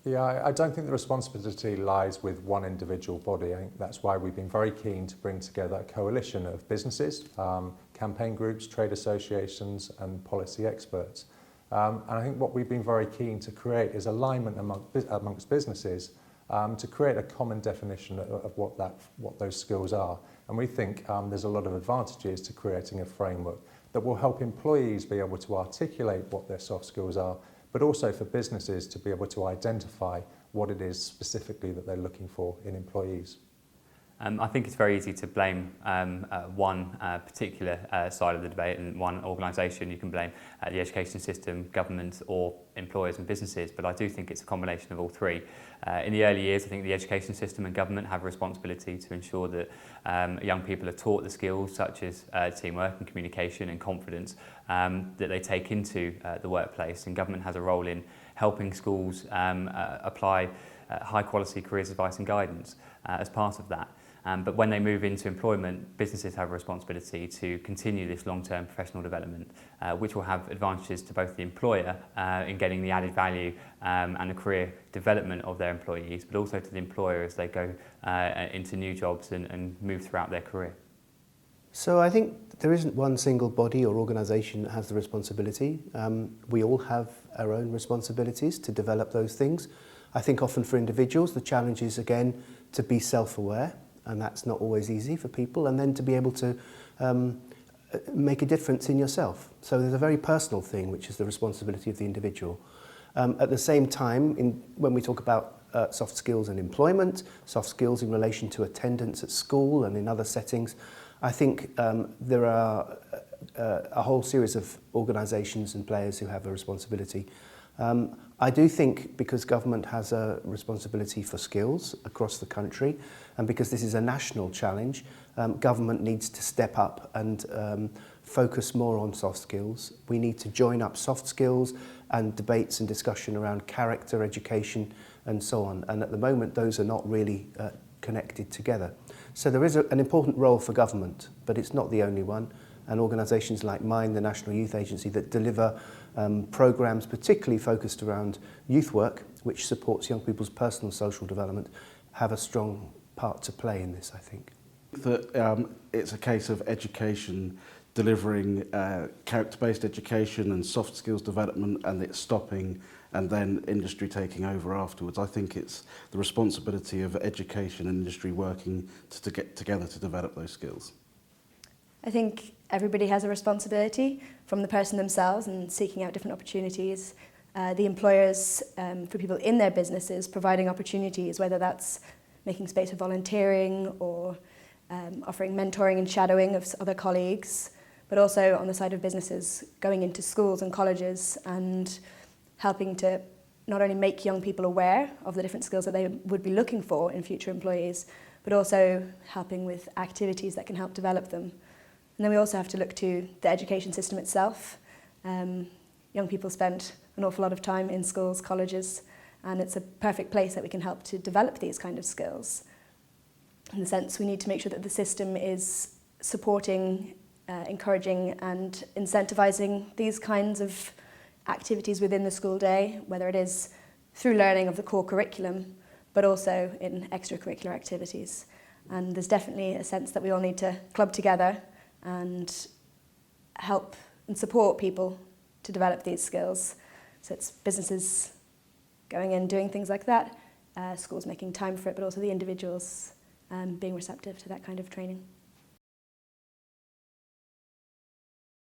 Yeah, I don't think the responsibility lies with one individual body. I think that's why we've been very keen to bring together a coalition of businesses, campaign groups, trade associations and policy experts. And I think what we've been very keen to create is alignment amongst businesses to create a common definition of what those skills are. And we think there's a lot of advantages to creating a framework that will help employees be able to articulate what their soft skills are, but also for businesses to be able to identify what it is specifically that they're looking for in employees. I think it's very easy to blame one particular side of the debate and one organisation. You can blame the education system, government or employers and businesses, but I do think it's a combination of all three. In the early years, I think the education system and government have a responsibility to ensure that young people are taught the skills such as teamwork and communication and confidence that they take into the workplace, and government has a role in helping schools apply high quality careers advice and guidance as part of that. But when they move into employment, businesses have a responsibility to continue this long-term professional development, which will have advantages to both the employer in getting the added value and the career development of their employees, but also to the employer as they go into new jobs and move throughout their career. So I think there isn't one single body or organisation that has the responsibility. We all have our own responsibilities to develop those things. I think often for individuals, the challenge is again to be self-aware, and that's not always easy for people, and then to be able to make a difference in yourself. So there's a very personal thing, which is the responsibility of the individual. At the same time, when we talk about soft skills in employment, soft skills in relation to attendance at school and in other settings, I think there are a whole series of organisations and players who have a responsibility. I do think because government has a responsibility for skills across the country, and because this is a national challenge, government needs to step up and focus more on soft skills. We need to join up soft skills and debates and discussion around character, education and so on. And at the moment those are not really connected together. So there is an important role for government, but it's not the only one. And organisations like mine, the National Youth Agency, that deliver programmes particularly focused around youth work, which supports young people's personal social development, have a strong part to play in this, I think. That it's a case of education delivering character-based education and soft skills development, and it's stopping and then industry taking over afterwards. I think it's the responsibility of education and industry working to get together to develop those skills. I think everybody has a responsibility, from the person themselves and seeking out different opportunities, the employers for people in their businesses providing opportunities, whether that's making space for volunteering or offering mentoring and shadowing of other colleagues, but also on the side of businesses going into schools and colleges and helping to not only make young people aware of the different skills that they would be looking for in future employees, but also helping with activities that can help develop them. And then we also have to look to the education system itself. Young people spend an awful lot of time in schools, colleges, and it's a perfect place that we can help to develop these kind of skills. In the sense, we need to make sure that the system is supporting, encouraging and incentivising these kinds of activities within the school day, whether it is through learning of the core curriculum, but also in extracurricular activities. And there's definitely a sense that we all need to club together and help and support people to develop these skills. So it's businesses going in doing things like that, schools making time for it, but also the individuals being receptive to that kind of training.